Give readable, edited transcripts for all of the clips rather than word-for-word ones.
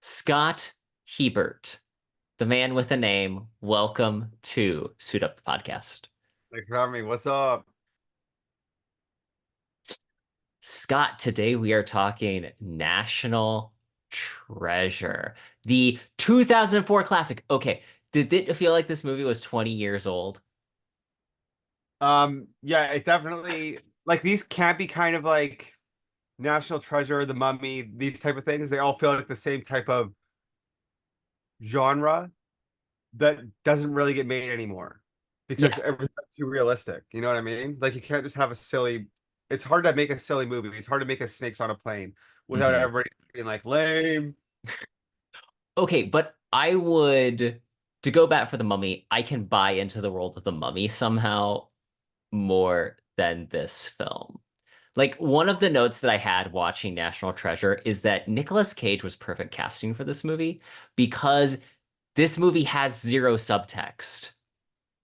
Scott Hebert, the man with a name. Welcome to Suit Up the Podcast. Thanks for having me. What's up? Scott, today we are talking National Treasure, the 2004 classic. Okay, did it feel like this movie was 20 years old? Yeah, it definitely like these can't be kind of like National Treasure, The Mummy, these type of things. They all feel like the same type of genre that doesn't really get made anymore because Yeah. everything's too realistic. You know what I mean? Like you can't just have a silly. It's hard to make a silly movie. It's hard to make a snakes on a plane without Mhm. everybody being like lame. Okay, but I would, to go back for the Mummy, I can buy into the world of the Mummy somehow more than this film. Like one of the notes that I had watching National Treasure is that Nicolas Cage was perfect casting for this movie because this movie has zero subtext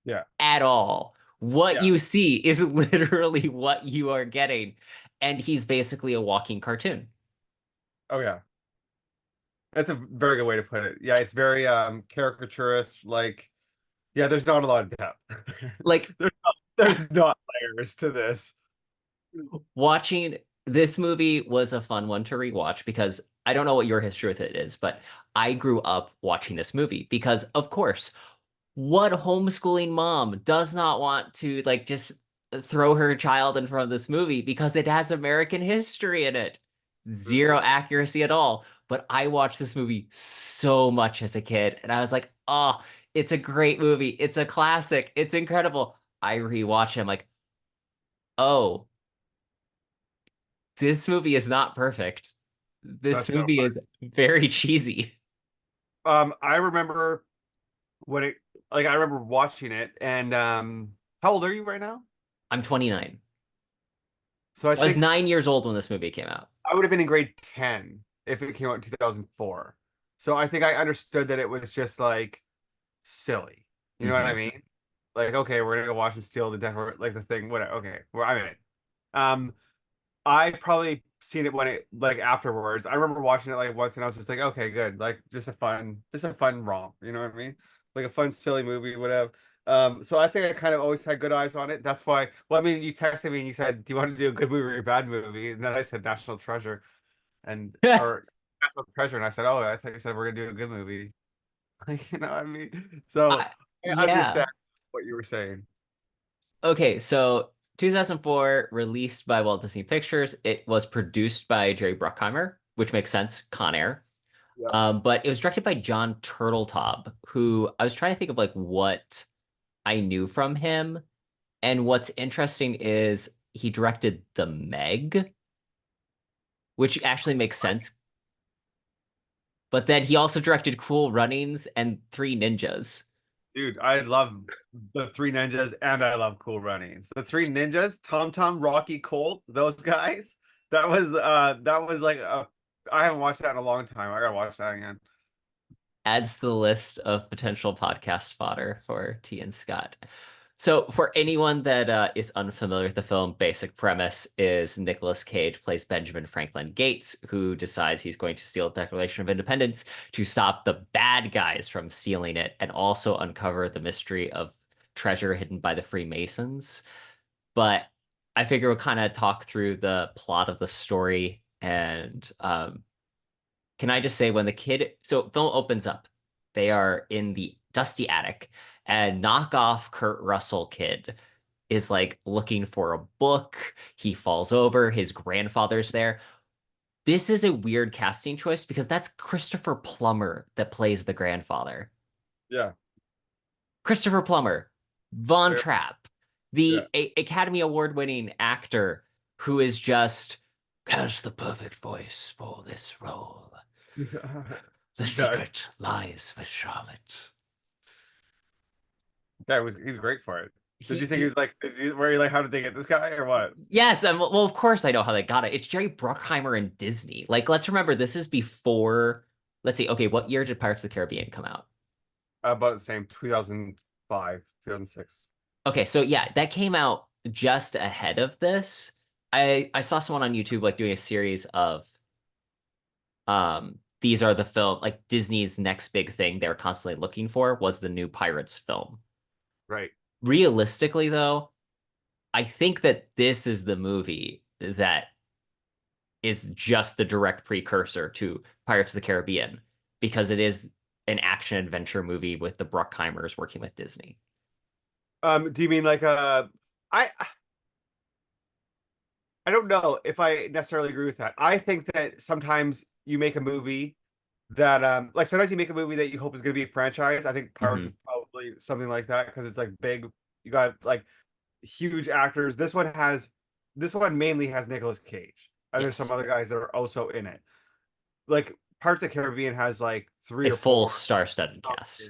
Yeah. at all. What Yeah. you see is literally what you are getting. And he's basically a walking cartoon. Oh yeah. That's a very good way to put it. Yeah, it's very caricaturist, like yeah, there's not a lot of depth. Like There's not layers to this. watching this movie was a fun one to rewatch because I don't know what your history with it is, but I grew up watching this movie because, of course, what homeschooling mom does not want to like just throw her child in front of this movie because it has American history in it? Zero Mhm. accuracy at all. But I watched this movie so much as a kid, and I was like, oh, it's a great movie. It's a classic. It's incredible. I rewatch it. I'm like, oh, this movie is not perfect. This That's so movie is funny. very cheesy. I remember when it like I remember watching it and how old are you right now? I'm 29. So I So I was think 9 years old when this movie came out. I would have been in grade 10 if it came out in 2004. So I think I understood that it was just like silly. You know what I Hmm. mean? Like, okay, we're gonna go watch him steal the Denver, like the thing, whatever. Okay, well, I'm in it. Um, I probably seen it when it like afterwards. I remember watching it like once and I was just like, okay, good. Like just a fun romp, you know what I mean? Like a fun, silly movie, whatever. So I think I kind of always had good eyes on it. That's why, well, I mean, you texted me and you said, do you want to do a good movie or a bad movie? And then I said National Treasure and or National Treasure, and I said, oh, I thought you said we're gonna do a good movie. Like, you know what I mean? So I Yeah. understand what you were saying. Okay, so 2004, released by Walt Disney Pictures. It was produced by Jerry Bruckheimer, which makes sense, Con Air. Yep. But it was directed by John Turteltaub, who I was trying to think of like what I knew from him. And what's interesting is he directed The Meg, which actually makes sense. But then he also directed Cool Runnings and Three Ninjas. Dude, I love the Three Ninjas and I love Cool Runnings. The Three Ninjas, Tom Tom, Rocky, Colt, those guys. That was like I haven't watched that in a long time. I gotta watch that again. Adds to the list of potential podcast fodder for T and Scott. So, for anyone that is unfamiliar with the film, basic premise is Nicolas Cage plays Benjamin Franklin Gates, who decides he's going to steal the Declaration of Independence to stop the bad guys from stealing it and also uncover the mystery of treasure hidden by the Freemasons. But I figure we'll kind of talk through the plot of the story. And can I just say, when the kid, so film opens up, they are in the dusty attic, and knockoff Kurt Russell kid is like looking for a book. He falls over, his grandfather's there. This is a weird casting choice because that's Christopher Plummer that plays the grandfather. Yeah. Christopher Plummer, Von Yeah. Trapp, Yeah. the Academy Award winning actor who is just has the perfect voice for this role. The He does. secret lies with Charlotte. Yeah, he's great for it. Did He, you think he he was like were you like, how did they get this guy or what? yes, well, of course I know how they got it. It's Jerry Bruckheimer and Disney. Like, let's remember this is before. Let's see. Okay, what year did Pirates of the Caribbean come out? About the same, 2005, 2006. Okay, so yeah, that came out just ahead of this. I saw someone on YouTube like doing a series of these are the film, like Disney's next big thing they were constantly looking for was the new Pirates film. Right. Realistically, though, I think that this is the movie that is just the direct precursor to Pirates of the Caribbean because it is an action adventure movie with the Bruckheimers working with Disney. Do you mean like I I don't know if I necessarily agree with that. I think that sometimes you make a movie that like sometimes you make a movie that you hope is going to be a franchise. I think Pirates is Hmm. probably something like that because it's like big. You got like huge actors. This one mainly has Nicolas Cage, and there's some Yes. other guys that are also in it. Like Parts of the Caribbean has like A three or full four. star-studded cast.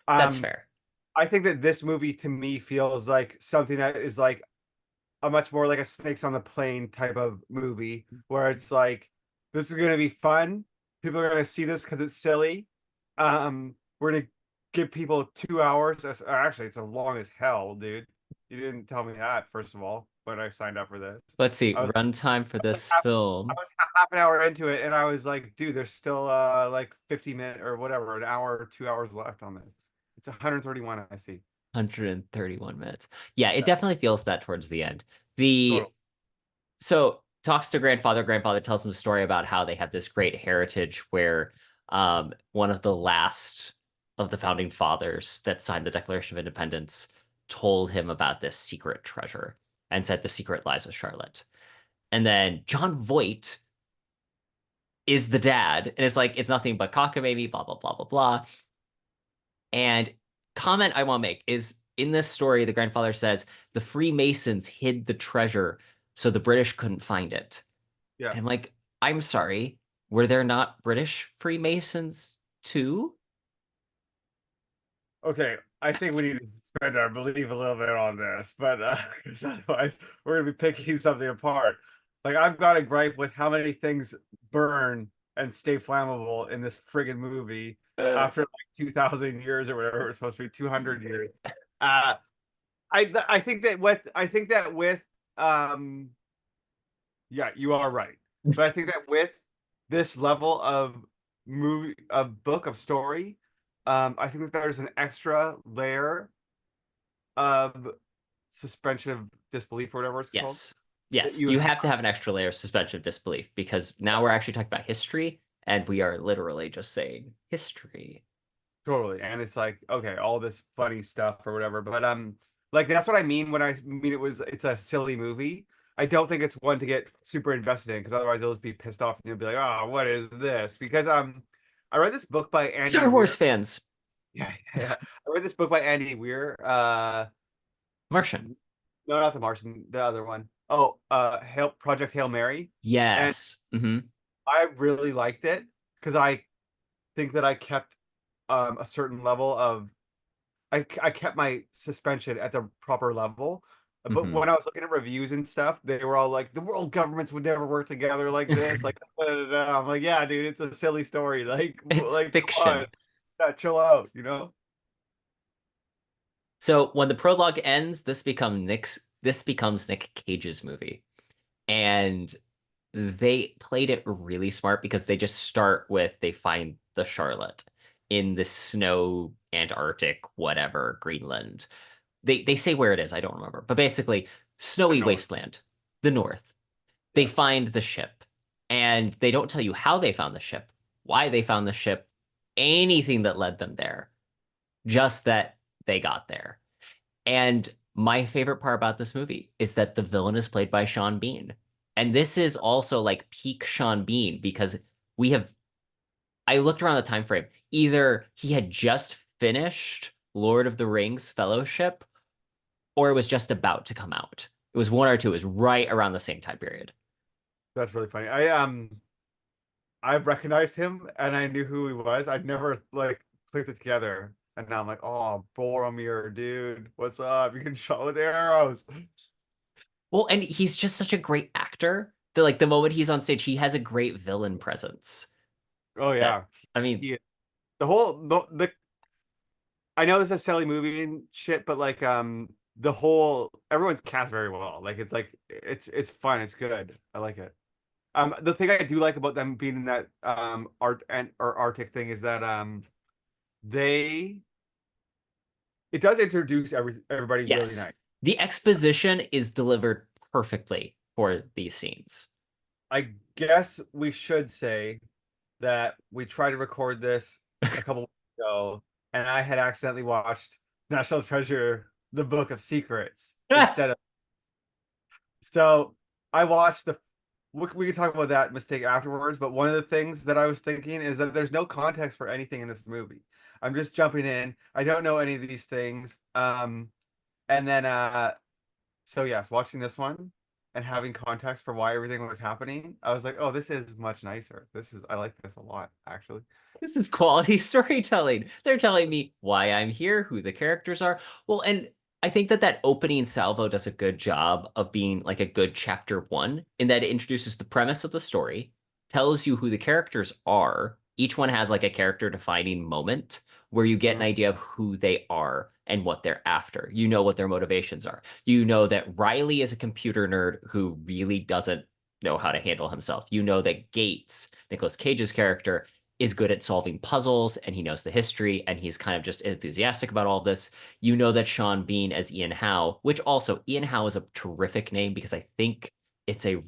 That's Um, fair. I think that this movie to me feels like something that is like a much more like a snakes on the plane type of movie where it's like this is gonna be fun. People are gonna see this because it's silly. We're gonna give people 2 hours. Actually, it's as long as hell, dude. You didn't tell me that, first of all, when I signed up for this. Let's see, I was runtime for like this I film. was half an hour into it, and I was like, dude, there's still like 50 minutes or whatever, an hour or 2 hours left on this. It's 131, I see. 131 minutes. Yeah, it Yeah, definitely feels that towards the end. The total. so talks to grandfather. Grandfather tells him a story about how they have this great heritage where one of the last of the founding fathers that signed the Declaration of Independence told him about this secret treasure and said the secret lies with Charlotte. And then John Voight is the dad, and it's like it's nothing but cockamamie, blah blah blah blah blah. And comment I want to make is in this story, the grandfather says the Freemasons hid the treasure so the British couldn't find it. Yeah. And I'm like, I'm sorry, were there not British Freemasons too? Okay, I think we need to suspend our belief a little bit on this, but 'cause otherwise we're gonna be picking something apart. Like I've got a gripe with how many things burn and stay flammable in this friggin' movie after like 2,000 years or whatever it's supposed to be, 200 years. Uh, I think that with um yeah, you are right. But I think that with this level of movie of book of story, I think that there's an extra layer of suspension of disbelief or whatever it's called Yes. that Yes, you you have have to have an extra layer of suspension of disbelief because now we're actually talking about history and we are literally just saying history. totally. And it's like, okay, all this funny stuff or whatever. But like that's what I mean when I mean it's a silly movie. I don't think it's one to get super invested in because otherwise you'll just be pissed off and you'll be like, oh, what is this? Because I read this book by Andy Star Weir. Wars fans, Yeah, yeah. I read this book by Andy Weir. Martian. No, not the Martian, the other one. Oh, Project Hail Mary. And Yes. I really liked it because I think that I kept a certain level of I kept my suspension at the proper level. But Hmm. when I was looking at reviews and stuff, they were all like, the world governments would never work together like this. Like, da, da, da. I'm like, yeah, dude, it's a silly story. It's Come on, fiction. yeah, chill out, you know? So when the prologue ends, this becomes Nick Cage's movie. And they played it really smart because they just start with they find the Charlotte in the snow Antarctic, whatever, Greenland. They say where it is, I don't remember. But basically, The snowy North. wasteland, the north. They Yeah, find the ship. And they don't tell you how they found the ship, why they found the ship, anything that led them there. Just that they got there. And my favorite part about this movie is that the villain is played by Sean Bean. And this is also like peak Sean Bean because we have I looked around the time frame. Either he had just finished Lord of the Rings Fellowship or it was just about to come out. It was one or two. It was right around the same time period. that's really funny. I recognized him and I knew who he was. I'd never like clicked it together. And now I'm like, oh, Boromir, dude, what's up? You can show with arrows. Well, and he's just such a great actor that like the moment he's on stage, he has a great villain presence. Oh That yeah. I mean, He, the whole the I know this is a silly movie and shit, but like the whole everyone's cast very well. Like it's fun, it's good. I like it. The thing I do like about them being in that art and or Arctic thing is that they it does introduce everybody really Yes. nice. The exposition is delivered perfectly for these scenes. I guess we should say that we tried to record this a couple weeks ago, and I had accidentally watched National Treasure: The Book of Secrets instead of. So I watched the. We can talk about that mistake afterwards, but one of the things that I was thinking is that there's no context for anything in this movie. I'm just jumping in. I don't know any of these things. And then so yes, watching this one and having context for why everything was happening, I was like, oh, this is much nicer. I like this a lot, actually. This is quality storytelling. They're telling me why I'm here, who the characters are. Well, and I think that that opening salvo does a good job of being like a good chapter one in that it introduces the premise of the story, tells you who the characters are. Each one has like a character defining moment where you get an Mhm. idea of who they are and what they're after. You know what their motivations are. You know that Riley is a computer nerd who really doesn't know how to handle himself. You know that Gates, Nicolas Cage's character, is good at solving puzzles and he knows the history and he's kind of just enthusiastic about all of this. You know that Sean Bean as Ian Howe, which also Ian Howe is a terrific name because I think it's a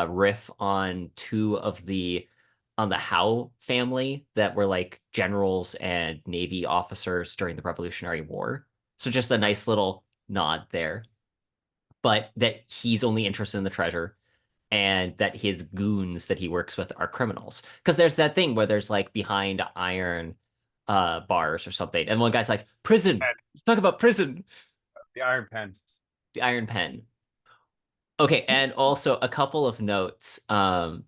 riff on two of the on the Howe family that were like generals and Navy officers during the Revolutionary War. So just a nice little nod there. But that he's only interested in the treasure and that his goons that he works with are criminals. Because there's that thing where there's like behind iron bars or something, and one guy's like, prison. And Let's talk about prison. the Iron Pen. The iron pen. Okay, and also a couple of notes. The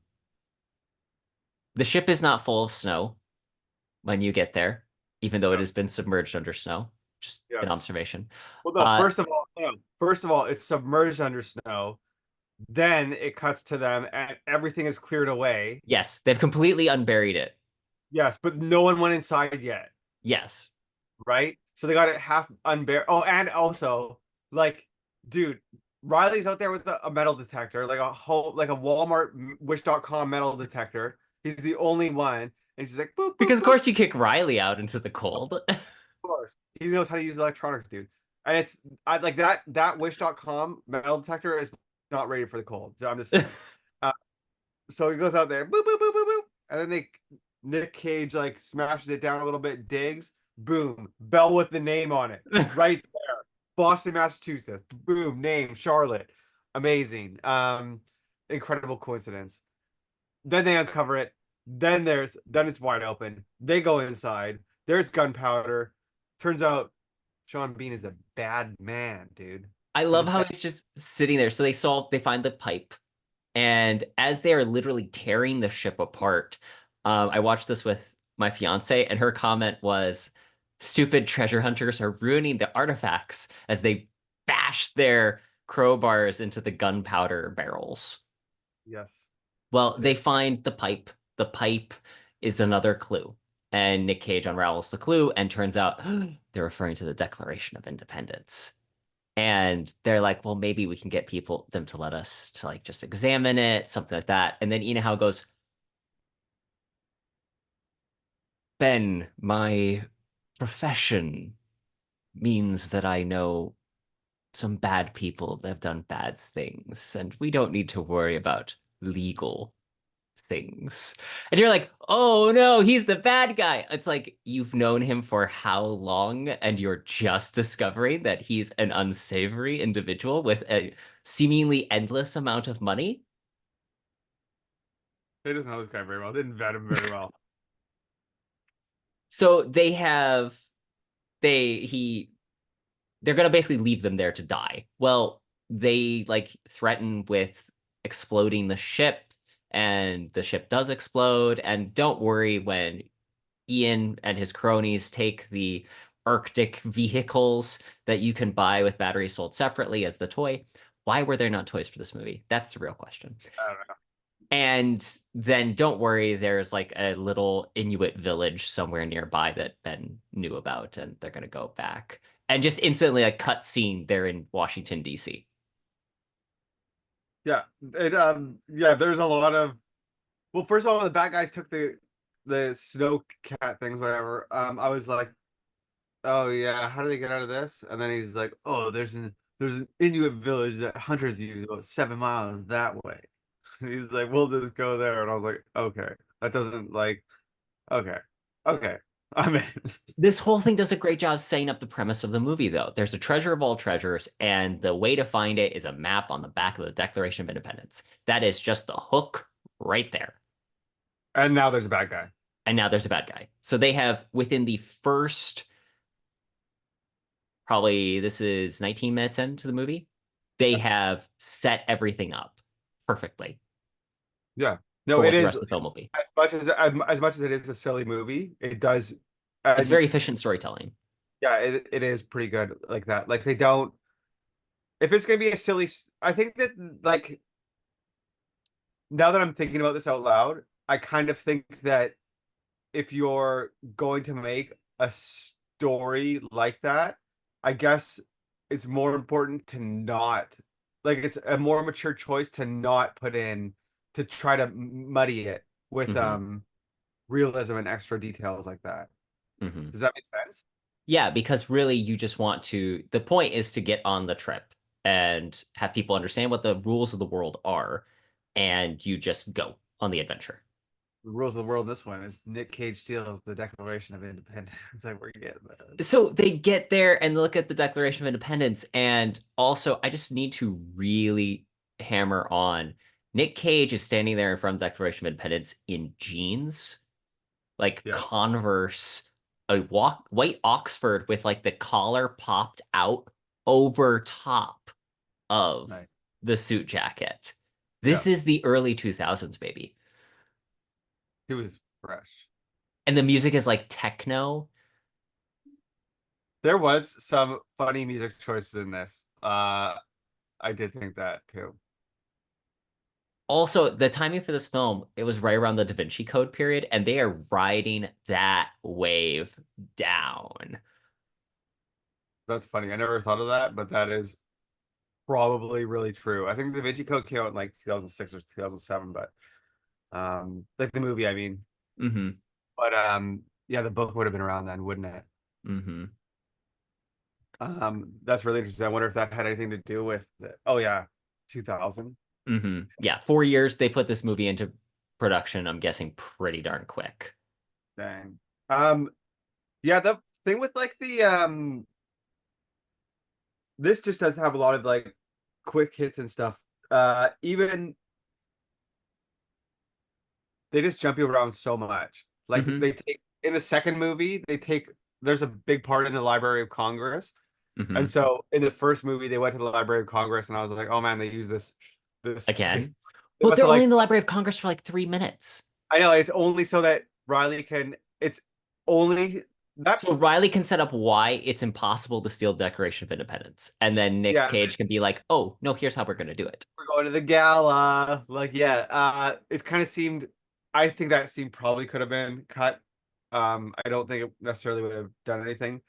ship is not full of snow when you get there, even though it Yes, has been submerged under snow. Just an yes. observation. Well, no, Uh, first of all, it's submerged under snow. Then it cuts to them, and everything is cleared away. yes, they've completely unburied it. Yes, but no one went inside yet, Yes. right? So they got it half unburied. Oh, and also, like, dude, Riley's out there with a metal detector, like a whole, like a Walmart Wish.com metal detector. He's the only one, and he's like, boop, boop, Because of boop. course you kick Riley out into the cold. Course. He knows how to use electronics, dude. And it's I like that Wish.com metal detector is not ready for the cold. I'm just saying. Uh, so he goes out there, boop, boop, boop, boop, boop, and then they Nick Cage like smashes it down a little bit, digs, boom, bell with the name on it, right there, Boston, Massachusetts, boom, name Charlotte, amazing, incredible coincidence. Then they uncover it. Then it's wide open. They go inside. There's gunpowder. Turns out Sean Bean is a bad man, dude. I He's a love how bad. he's just sitting there. So they find the pipe. And as they are literally tearing the ship apart, I watched this with my fiance, and her comment was, "Stupid treasure hunters are ruining the artifacts as they bash their crowbars into the gunpowder barrels." Yes. Well, they They, find the pipe. The pipe is another clue. And Nick Cage unravels the clue, and turns out they're referring to the Declaration of Independence. And they're like, well, maybe we can get them to let us to like just examine it, something like that. And then Ina Howe goes, Ben, my profession means that I know some bad people that have done bad things, and we don't need to worry about legal things. And you're like, oh no, he's the bad guy. It's like you've known him for how long, and you're just discovering that he's an unsavory individual with a seemingly endless amount of money. they doesn't know this guy very well. They didn't vet him very well. So they he they're gonna basically leave them there to die. Well, they like threaten with exploding the ship, and the ship does explode. And don't worry when Ian and his cronies take the Arctic vehicles that you can buy with batteries sold separately as the toy. Why were there not toys for this movie? That's the real question. I don't know. And then don't worry, there's like a little Inuit village somewhere nearby that Ben knew about, and they're gonna go back. And just instantly a cut scene, they're in Washington, D.C. Yeah. Yeah, there's a lot of, well, first of all, when the bad guys took the snow cat things, whatever. I was like, oh yeah, how do they get out of this? And then he's like, oh, there's an Inuit village that hunters use about 7 miles that way. He's like, we'll just go there. And I was like, okay. That doesn't like, okay. Okay. I'm in. This whole thing does a great job setting up the premise of the movie, though. There's a treasure of all treasures, and the way to find it is a map on the back of the Declaration of Independence. That is just the hook right there. And now there's a bad guy. And now there's a bad guy. So they have, within the first, probably this is 19 minutes into the movie, they have set everything up perfectly Yeah. No, for it what the is rest of the film will be. as much as it is a silly movie, it does It's and very efficient storytelling. yeah, it is pretty good like that. Like they don't, if it's gonna be a silly, I think that like now that I'm thinking about this out loud, I kind of think that if you're going to make a story like that, I guess it's more important to not, like it's a more mature choice to not put in, to try to muddy it with Hmm. realism and extra details like that. Hmm. Does that make sense? Yeah, because really you just want to, the point is to get on the trip and have people understand what the rules of the world are, and you just go on the adventure. The rules of the world in this one is Nick Cage steals the Declaration of Independence. It's like we're getting that. So they get there and look at the Declaration of Independence, and also I just need to really hammer on Nick Cage is standing there in front of the Declaration of Independence in jeans, like Yeah, Converse, a white Oxford with like the collar popped out over top of nice. the suit jacket. Yeah, This is the early 2000s, baby. he was fresh. And the music is like techno. There was some funny music choices in this. I did think that too. Also, the timing for this film, it was right around the Da Vinci Code period, and they are riding that wave down. That's funny. I never thought of that, but that is probably really true. I think the Vinci Code came out in like 2006 or 2007, but like the movie, I mean. Mm-hmm. But yeah, the book would have been around then, wouldn't it? Mm-hmm. That's really interesting. I wonder if that had anything to do with oh yeah, 2000. Mm-hmm. Yeah, 4 years they put this movie into production, I'm guessing pretty darn quick. Dang. Um, yeah, the thing with like the this just does have a lot of like quick hits and stuff. Even they just jump you around so much. Like Mm-hmm. they take in the second movie, they take there's a big part in the Library of Congress. Mm-hmm. And so in the first movie, they went to the Library of Congress, and I was like, oh man, they use this place. Again. They Well, must they're have only like, in the Library of Congress for like 3 minutes. I know it's only so that Riley can, it's only that, So Riley can set up why it's impossible to steal the Declaration of Independence. And then Nick yeah, Cage can be like, oh, no, here's how we're going to do it. we're going to the gala. Like, yeah, it kind of seemed, I think that scene probably could have been cut. I don't think it necessarily would have done anything,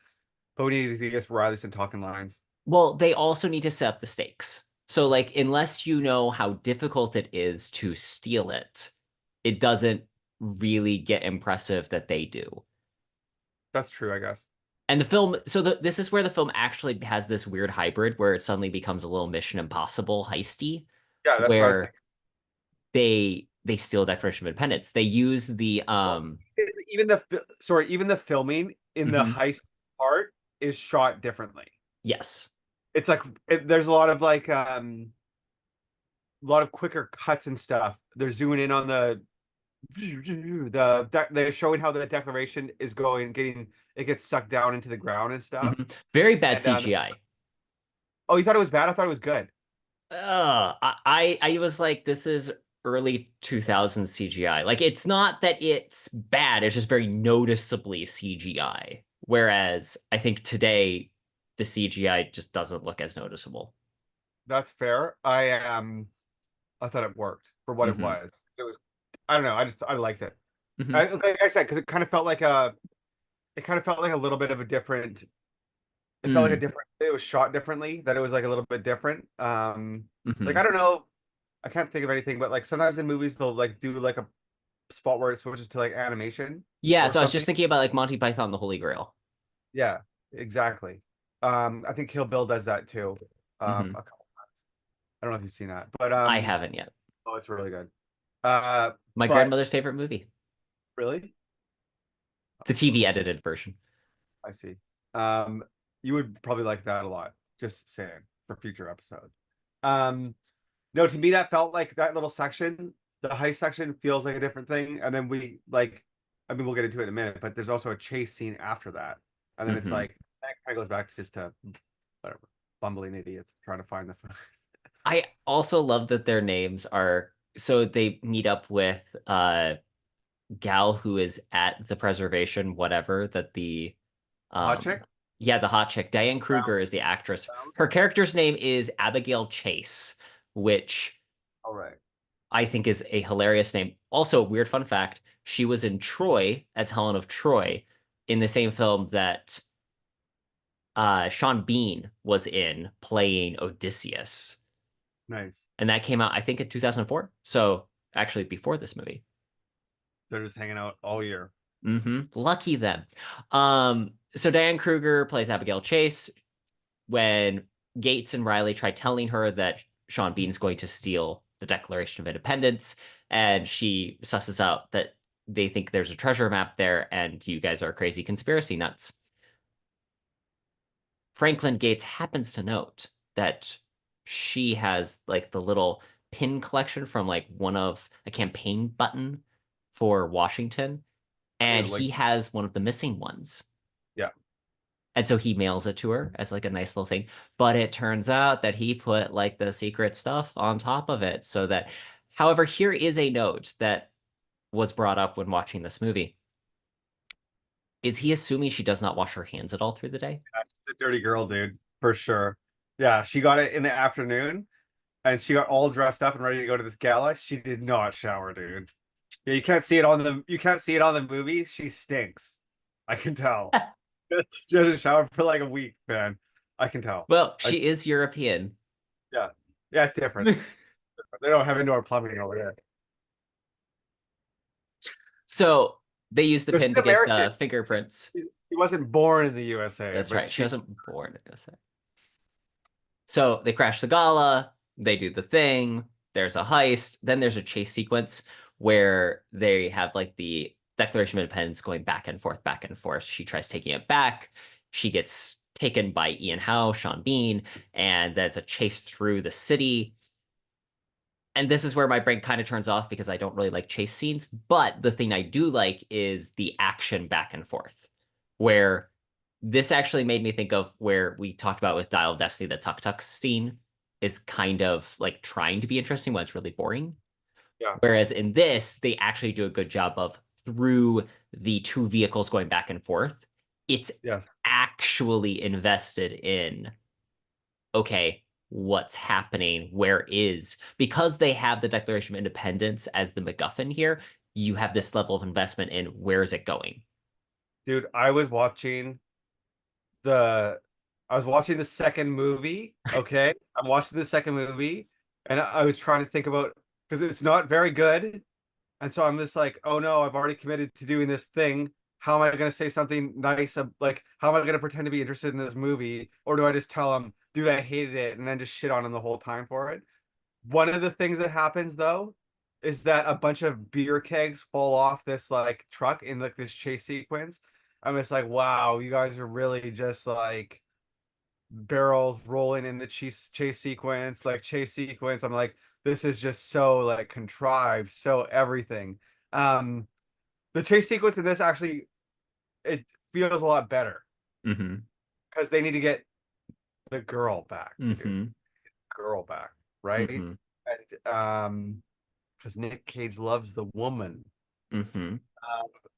but we needed to get Riley some talking lines. Well, they also need to set up the stakes. So, like, unless you know how difficult it is to steal it, it doesn't really get impressive that they do. That's true, I guess. And the film, so this is where the film actually has this weird hybrid where it suddenly becomes a little Mission Impossible heisty, Yeah, that's what I was where thinking. they steal Declaration of Independence. They use the Well, even sorry, even the filming in the mhm, heist part is shot differently. yes. It's like there's a lot of like a lot of quicker cuts and stuff. They're zooming in on they're showing how the declaration is going, getting it gets sucked down into the ground and stuff. Very bad And CGI. oh, you thought it was bad? I thought it was good. I was like, this is early 2000s CGI. Like, it's not that it's bad, it's just very noticeably CGI. Whereas I think today the CGI just doesn't look as noticeable. That's fair. I thought it worked for what it Hmm. was. It was I don't know. I liked it. Hmm. Like I said, because it kind of felt like a little bit of a different. It felt like a Mm. different. It was shot differently. That it was like a little bit different. Like Hmm. I don't know. I can't think of anything, but like sometimes in movies they'll like do like a spot where it switches to like animation Yeah, or so I was just something. thinking about like Monty Python and the Holy Grail. Yeah, exactly. I think Kill Bill does that too. Hmm. A couple times. I don't know if you've seen that, but I haven't yet. oh, it's really good. Uh, My but grandmother's favorite movie, really, the TV okay, edited version. I see. Um, you would probably like that a lot. Just saying for future episodes. Um, no, to me that felt like that little section, the heist section feels like a different thing, and then we like, I mean, we'll get into it in a minute, but there's also a chase scene after that, and then it's Hmm. like that kind of goes back to just to whatever, bumbling idiots trying to find the. I also love that their names are so they meet up with gal who is at the preservation, whatever that the Hot um chick. yeah, the hot chick. Diane Kruger is the actress. Her character's name is Abigail Chase, which All right. I think is a hilarious name. Also, weird fun fact, she was in Troy as Helen of Troy in the same film that Sean Bean was in playing Odysseus. Nice. And that came out, I think, in 2004. So actually before this movie. They're just hanging out all year. Lucky them. So Diane Kruger plays Abigail Chase. When Gates and Riley try telling her that Sean Bean's going to steal the Declaration of Independence, and she susses out that they think there's a treasure map there, and you guys are crazy conspiracy nuts. Franklin Gates happens to note that she has like the little pin collection from like one of a campaign button for Washington, and Ew, he like has one of the missing ones. yeah, And so he mails it to her as like a nice little thing. But it turns out that he put like the secret stuff on top of it so that, however, here is a note that was brought up when watching this movie. Is he assuming she does not wash her hands at all through the day? she's a dirty girl, dude, for sure. Yeah, she got it in the afternoon and she got all dressed up and ready to go to this gala. She did not shower, dude. Yeah, you can't see it on the movie. She stinks. I can tell. She hasn't showered for like a week, man. I can tell. Well, I she is European. yeah. Yeah, it's different. They don't have indoor plumbing over there. So they use the No, she's pin to get American. the fingerprints. She wasn't born in the USA, That's but right. She she wasn't born in USA. So they crash the gala, they do the thing, there's a heist, then there's a chase sequence where they have like the Declaration of Independence going back and forth, back and forth. She tries taking it back. She gets taken by Ian Howe, Sean Bean, and then it's a chase through the city. And this is where my brain kind of turns off because I don't really like chase scenes. But the thing I do like is the action back and forth, where this actually made me think of where we talked about with Dial of Destiny, the Tuk Tuk scene is kind of like trying to be interesting when it's really boring. yeah, Whereas in this, they actually do a good job of through the two vehicles going back and forth, it's yes. actually invested in okay, what's happening? Where is because they have the Declaration of Independence as the MacGuffin here, you have this level of investment in where is it going? Dude, the I was watching the second movie, okay? I'm watching the second movie and I was trying to think about because it's not very good. And so I'm just like, oh no, I've already committed to doing this thing. How am I going to say something nice? Like, how am I going to pretend to be interested in this movie? Or do I just tell him, dude, I hated it, and then just shit on him the whole time for it? One of the things that happens though is that a bunch of beer kegs fall off this like truck in like this chase sequence. I'm just like, wow, you guys are really just like barrels rolling in the chase sequence. I'm like, this is just so like contrived, so everything. Um, the chase sequence in this actually it feels a lot better Mm-hmm. because they need to get the girl back, dude. Mm-hmm. Girl back, right? Mm-hmm. And because Nick Cage loves the woman. Mm-hmm.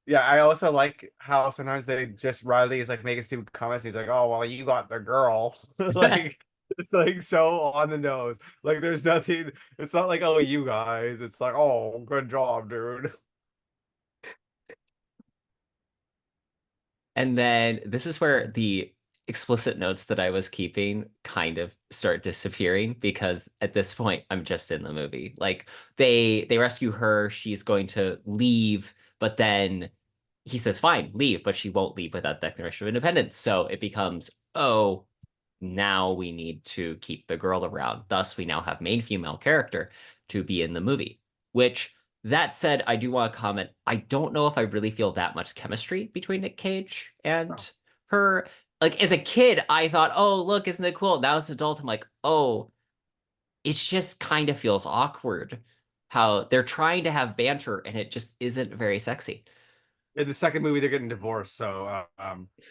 Yeah, I also like how sometimes they just Riley is like making stupid comments. He's like, "Oh, well, you got the girl." Like it's like so on the nose. Like there's nothing. It's not like, "Oh, you guys." It's like, "Oh, good job, dude." And then this is where the explicit notes that I was keeping kind of start disappearing because at this point I'm just in the movie. Like they rescue her, she's going to leave, but then he says, "Fine, leave," but she won't leave without Declaration of Independence. So it becomes, oh, now we need to keep the girl around. Thus, we now have main female character to be in the movie. Which, that said, I do want to comment. I don't know if I really feel that much chemistry between Nick Cage and her. Like as a kid, I thought, oh, look, isn't it cool? Now as an adult, I'm like, oh, it just kind of feels awkward how they're trying to have banter and it just isn't very sexy. In the second movie, they're getting divorced. So,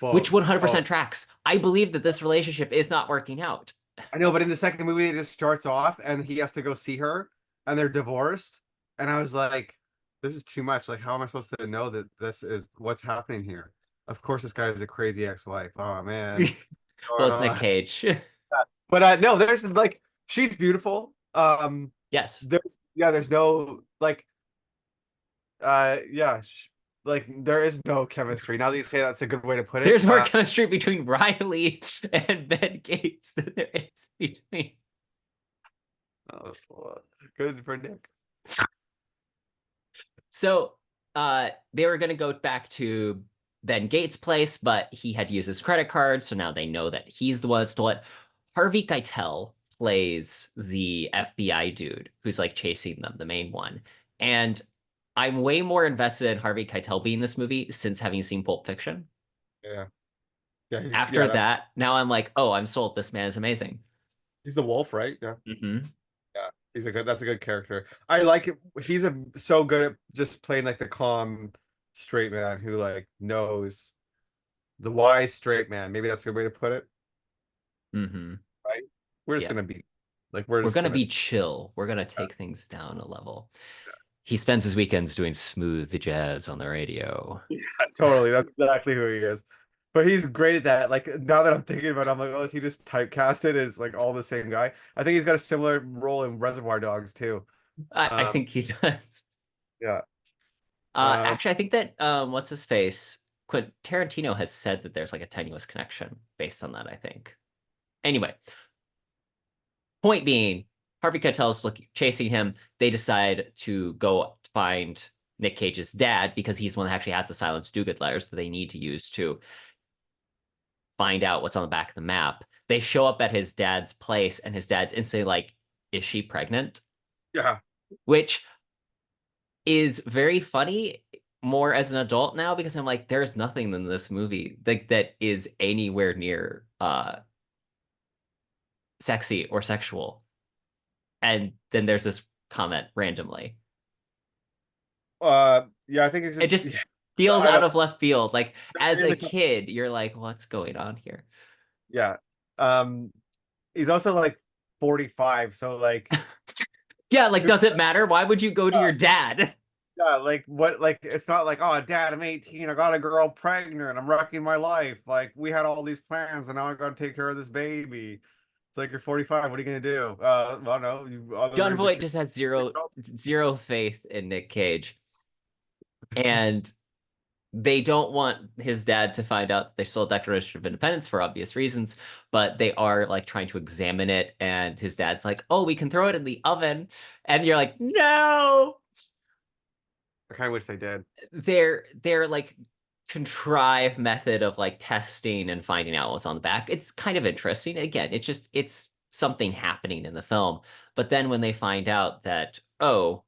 Which both. 100% tracks. I believe that this relationship is not working out. I know, but in the second movie, it just starts off and he has to go see her and they're divorced. And I was like, this is too much. Like, how am I supposed to know that this is what's happening here? Of course, this guy is a crazy ex-wife. Oh man. Well, Going it's Nick on. Cage. But no, there's like she's beautiful. Yes. There's no like yeah, like there is no chemistry. Now that you say that's a good way to put it. There's more chemistry between Riley and Ben Gates than there is between. Oh, good for Nick. So they were going to go back to Ben Gates' place, but he had used his credit card. So now they know that he's the one that stole it. Harvey Keitel plays the FBI dude who's like chasing them, the main one. And I'm way more invested in Harvey Keitel being in this movie since having seen Pulp Fiction. Yeah. Yeah, After that, now I'm like, oh, I'm sold. This man is amazing. he's the wolf, right? Yeah. Mm-hmm. Yeah. That's a good character. I like it. He's so good at just playing like the calm straight man who like knows the wise straight man. Maybe that's a good way to put it, Mm-hmm. right? We're just Yeah. gonna be like we're We're just gonna gonna be chill. We're gonna take things down a level. He spends his weekends doing smooth jazz on the radio. yeah, totally. That's exactly who he is. But he's great at that. Like now that I'm thinking about it, I'm like, oh, is he just typecasted as like all the same guy? I think he's got a similar role in Reservoir Dogs too. I Um, think he does. yeah. Um, Actually, I think that what's his face? Quentin Tarantino has said that there's like a tenuous connection based on that, I think. Anyway, point being, Harvey Keitel's chasing him. They decide to go find Nick Cage's dad because he's the one that actually has the Silence Dogood letters that they need to use to find out what's on the back of the map. They show up at his dad's place, and his dad's instantly like, "Is she pregnant?" yeah. Which is very funny more as an adult now because I'm like, there's nothing in this movie that is anywhere near sexy or sexual. And then there's this comment randomly. Yeah, I think it's It just just yeah, feels I out don't of left field. Like as in a the kid, you're like, what's going on here? yeah. Um he's also like 45, so like Yeah, like, does it matter? Why would you go to your dad? yeah, like what like it's not like, oh dad, I'm 18, I got a girl pregnant, I'm wrecking my life. Like we had all these plans and now I gotta take care of this baby. It's like you're 45, what are you gonna do? Well no, you other John raise a Voight kid. just has zero faith in Nick Cage. And they don't want his dad to find out that they stole a Declaration of Independence for obvious reasons, but they are like trying to examine it. And his dad's like, "Oh, we can throw it in the oven," and you're like, "No!" I kind of wish they did. Their like contrived method of like testing and finding out what's on the back. It's kind of interesting. Again, it's something happening in the film. But then when they find out that, oh,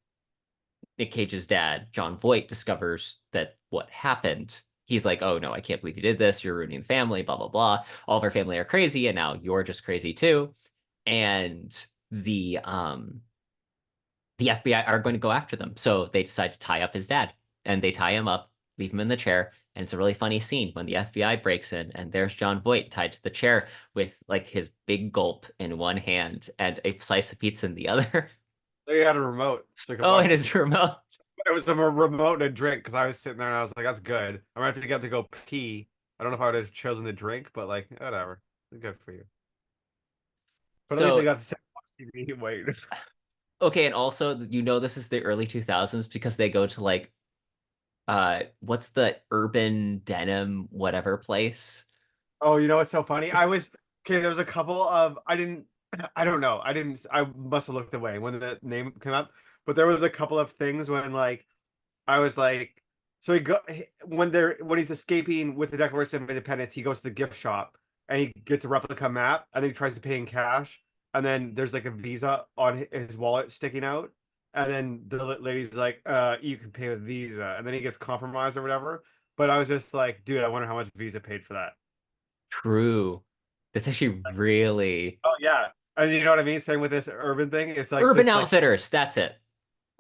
Nick Cage's dad, John Voight, discovers that what happened, he's like, oh no, I can't believe you did this. You're ruining the family, blah, blah, blah. All of our family are crazy, and now you're just crazy too. And the FBI are going to go after them. So they decide to tie up his dad. And they tie him up, leave him in the chair. And it's a really funny scene when the FBI breaks in and there's John Voight tied to the chair with like his big gulp in one hand and a slice of pizza in the other. They had a remote so I could Oh, watch and his remote. it was a remote and a drink because I was sitting there and I was like, that's good. I'm gonna have to get to go pee. I don't know if I would have chosen the drink, but like whatever. Good for you. But at least I So got to sit and watch TV and wait. okay, and also this is the early 2000s because they go to like what's the urban denim whatever place? Oh, you know what's so funny? I was okay. There was a couple of I don't know. I must have looked away when the name came up. But there was a couple of things when like I was like, so when he's escaping with the Declaration of Independence, he goes to the gift shop and he gets a replica map, and then he tries to pay in cash, and then there's like a Visa on his wallet sticking out, and then the lady's like, you can pay with Visa," and then he gets compromised or whatever. But I was just like, dude, I wonder how much Visa paid for that. True. That's actually really Oh yeah, and you know what I mean? Same with this urban thing. It's like Urban just like Outfitters. That's it.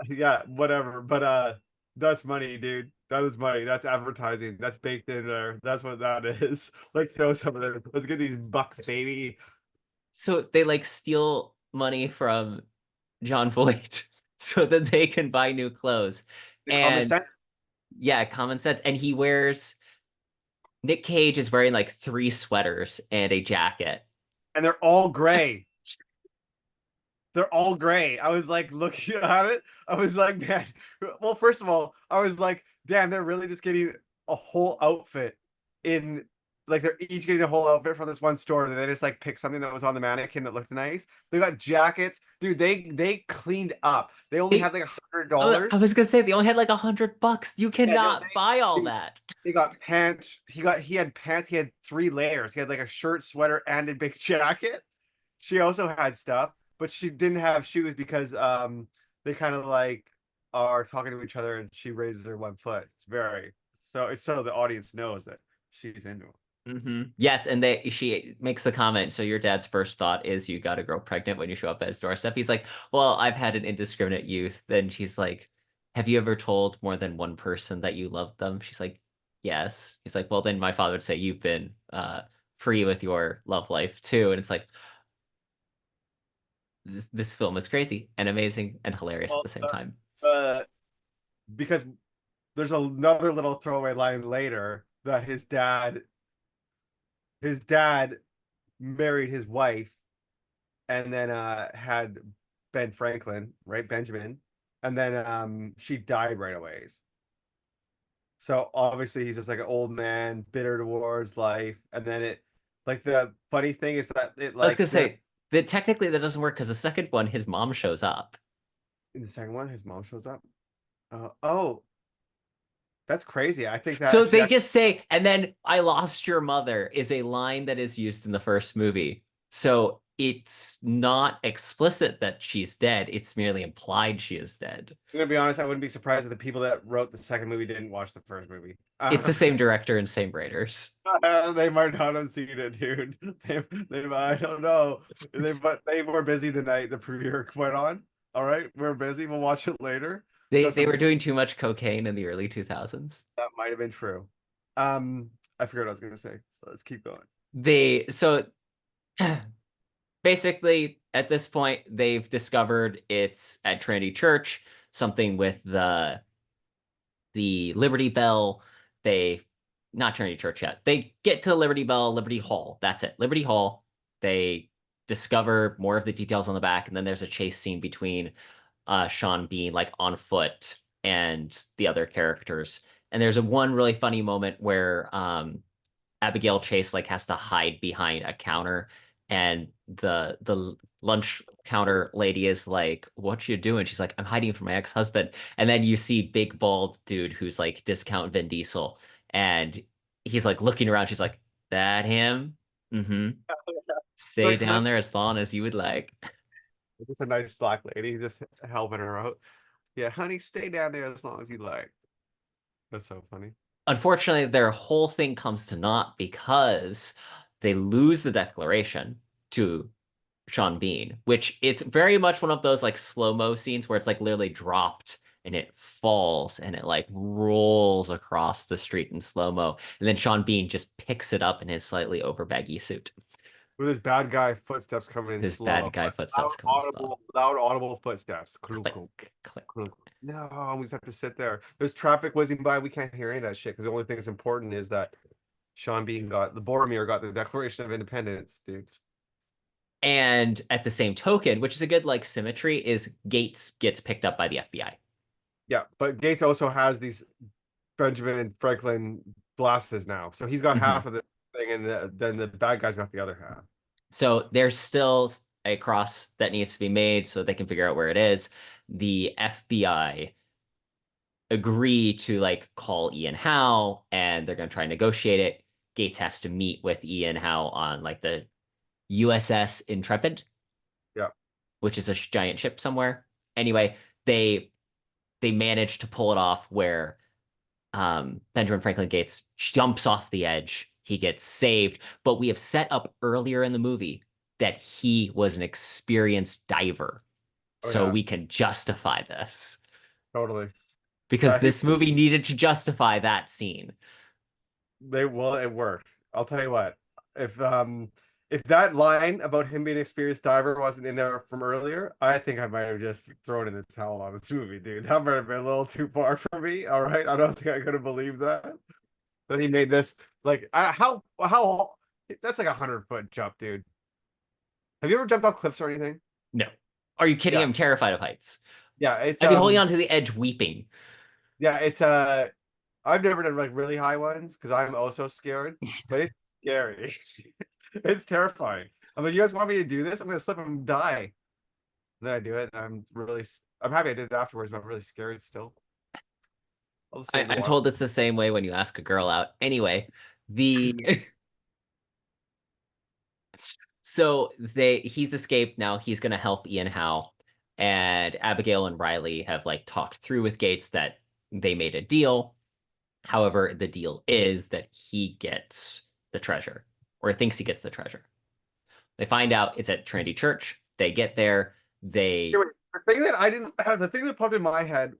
yeah, whatever. But that's money, dude. That is money. That's advertising. That's baked in there. That's what that is. Like show some of them. Let's get these bucks, baby. So they like steal money from John Voight so that they can buy new clothes. The common And sense. yeah, common sense. And he wears Nick Cage is wearing like three sweaters and a jacket. And they're all gray. They're all gray. I was like looking at it. I was like, man. Well, first of all, I was like, damn, they're really just getting a whole outfit in like they're each getting a whole outfit from this one store. They just like picked something that was on the mannequin that looked nice. They got jackets, dude. They cleaned up. They only They, had like $100. I was gonna say they only had like $100. You Yeah, no, cannot buy all they that. they got pants. He had pants. He had three layers. He had like a shirt, sweater, and a big jacket. She also had stuff, but she didn't have shoes because they kind of like are talking to each other, and she raises her one foot. It's so the audience knows that she's into him. Yes, and she makes the comment. So your dad's first thought is you got a girl pregnant when you show up at his doorstep. He's like, "Well, I've had an indiscriminate youth." Then she's like, "Have you ever told more than one person that you loved them?" She's like, "Yes." He's like, "Well, then my father would say you've been free with your love life too." And it's like this film is crazy and amazing and hilarious at Well, the same time. because there's another little throwaway line later that his dad married his wife and then had Ben Franklin, right? Benjamin. And then she died right away. So obviously he's just like an old man, bitter towards life. And then it like the funny thing is that it I was like gonna say that technically that doesn't work because the second one, his mom shows up. in the second one, his mom shows up. Oh, that's crazy. I think So that she they actually just say, and then I lost your mother is a line that is used in the first movie. So it's not explicit that she's dead. It's merely implied she is dead. I'm gonna be honest, I wouldn't be surprised if the people that wrote the second movie didn't watch the first movie. It's the same director and same writers. They might not have seen it, dude. I don't know. But they were busy the night the premiere went on. All right, we're busy. We'll watch it later. They That's they a, were doing too much cocaine in the early 2000s. that might have been true. I forgot what I was gonna say. Let's keep going. They so basically at this point they've discovered it's at Trinity Church, something with the Liberty Bell. They not Trinity Church yet. They get to Liberty Bell, Liberty Hall. That's it. Liberty Hall. They discover more of the details on the back, and then there's a chase scene between Sean Bean like on foot and the other characters. And there's a one really funny moment where Abigail Chase like has to hide behind a counter, and the lunch counter lady is like, "What you doing?" She's like, "I'm hiding from my ex-husband." And then you see big bald dude who's like discount Vin Diesel, and he's like looking around. She's like, "That him? Mm-hmm. It's Stay like down there as long as you would like." it's a nice black lady just helping her out. Yeah, honey, stay down there as long as you like. That's so funny. Unfortunately, their whole thing comes to naught because they lose the declaration to Sean Bean, which it's very much one of those like slow-mo scenes where it's like literally dropped and it falls and it like rolls across the street in slow-mo. And then Sean Bean just picks it up in his slightly over baggy suit. With his bad guy footsteps coming in His slow, bad guy but footsteps coming slow. loud audible footsteps. Clunk, clunk, Click, click. clunk. No, we just have to sit there. There's traffic whizzing by. We can't hear any of that shit because the only thing that's important is that Sean Bean got the Boromir got the Declaration of Independence, dude. And at the same token, which is a good like symmetry, is Gates gets picked up by the FBI. Yeah, but Gates also has these Benjamin Franklin glasses now, so he's got Mhm. half of the thing, and then the bad guys got the other half. So there's still a cross that needs to be made so they can figure out where it is. The FBI agree to like call Ian Howe and they're going to try and negotiate it. Gates has to meet with Ian Howe on like the USS Intrepid, Yeah. which is a giant ship somewhere. Anyway, they manage to pull it off where Benjamin Franklin Gates jumps off the edge. He gets saved, but we have set up earlier in the movie that he was an experienced diver. Oh So yeah, we can justify this totally. because I think this movie needed to justify that scene. it worked. I'll tell you what. If that line about him being an experienced diver wasn't in there from earlier, I think I might have just thrown in the towel on this movie, dude. That might have been a little too far for me. All right. I don't think I could have believed that he made this like how that's like 100-foot jump, dude. Have you ever jumped off cliffs or anything? No. Are you kidding? Yeah. I'm terrified of heights. Yeah, it's I'd be holding on to the edge weeping. yeah, it's I've never done like really high ones because I'm also scared, but it's scary. It's terrifying. I'm like, you guys want me to do this? I'm gonna slip and die. And then I do it, and I'm happy I did it afterwards, but I'm really scared still. I'll just save the I'm water. told it's the same way when you ask a girl out. Anyway, the so he's escaped now. He's gonna help Ian Howe, and Abigail and Riley have like talked through with Gates that they made a deal. However, the deal is that he gets the treasure, or thinks he gets the treasure. They find out it's at Trinity Church. They get there. They Anyway, the thing that I didn't have, the thing that popped in my head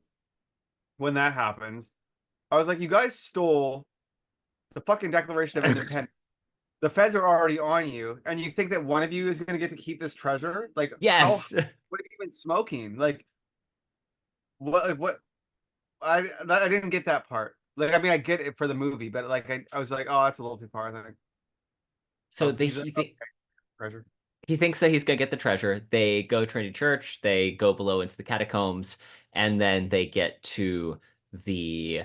when that happens, I was like, you guys stole the fucking Declaration of Independence. The feds are already on you, and you think that one of you is going to get to keep this treasure? Like, how? yes. What have you been smoking? Like, what? Like, what? I didn't get that part. Like, I mean, I get it for the movie, but like, I was like, oh, that's a little too far. I think. So Oh, he's a he treasure. he thinks that he's gonna get the treasure. They go Trinity Church. They go below into the catacombs, and then they get to the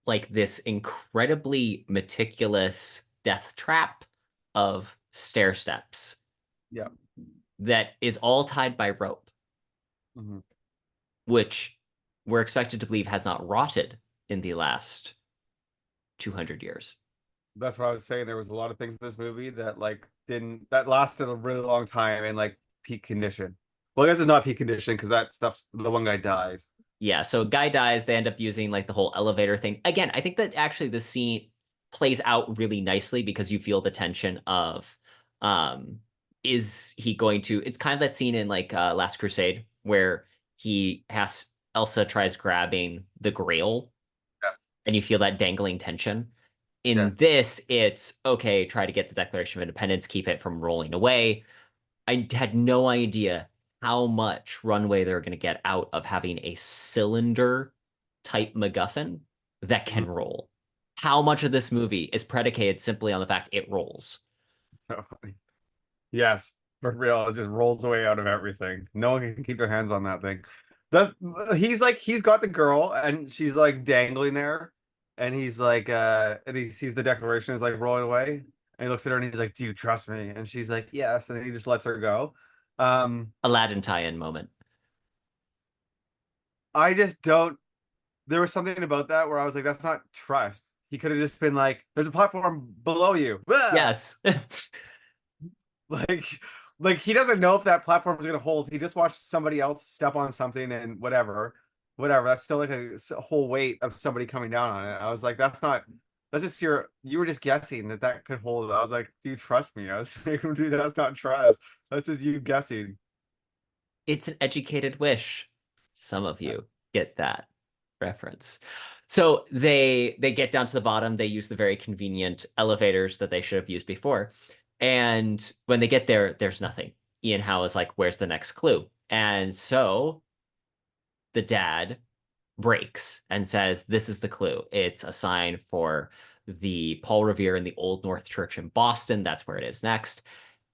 like this incredibly meticulous death trap of stair steps Yeah. that is all tied by rope, Hmm. which we're expected to believe has not rotted in the last 200 years. That's what I was saying. There was a lot of things in this movie that like didn't that lasted a really long time in like peak condition. Well, I guess it's not peak condition because that stuff. The one guy dies. Yeah, so a guy dies, they end up using like the whole elevator thing. Again, I think that actually the scene plays out really nicely because you feel the tension of um is he going to it's kind of that scene in like Last Crusade where he has Elsa tries grabbing the grail Yes. and you feel that dangling tension. In Yes. this, it's okay, try to get the Declaration of Independence, keep it from rolling away. I had no idea how much runway they're going to get out of having a cylinder type MacGuffin that can Mhm. roll. How much of this movie is predicated simply on the fact it rolls? Yes, for real. It just rolls away out of everything. No one can keep their hands on that thing. The he's got the girl and she's like dangling there, and he's like and he sees the declaration is like rolling away, and he looks at her and he's like, "Do you trust me?" And she's like, "Yes," and he just lets her go. Um, Aladdin tie-in moment. I just don't. There was something about that where I was like, "That's not trust." He could have just been like, "There's a platform below you." Yes. Like, like he doesn't know if that platform is gonna hold. He just watched somebody else step on something and whatever. That's still like a whole weight of somebody coming down on it. I was like, that's not. That's just you were just guessing that that could hold. I was like, do you trust me? I was like, dude, that's not trust. That's just you guessing. It's an educated wish. Some of you get that reference. So they get down to the bottom, they use the very convenient elevators that they should have used before. And when they get there, there's nothing. Ian Howe is like, where's the next clue? And so the dad breaks and says, this is the clue. It's a sign for the Paul Revere in the Old North Church in Boston. That's where it is next.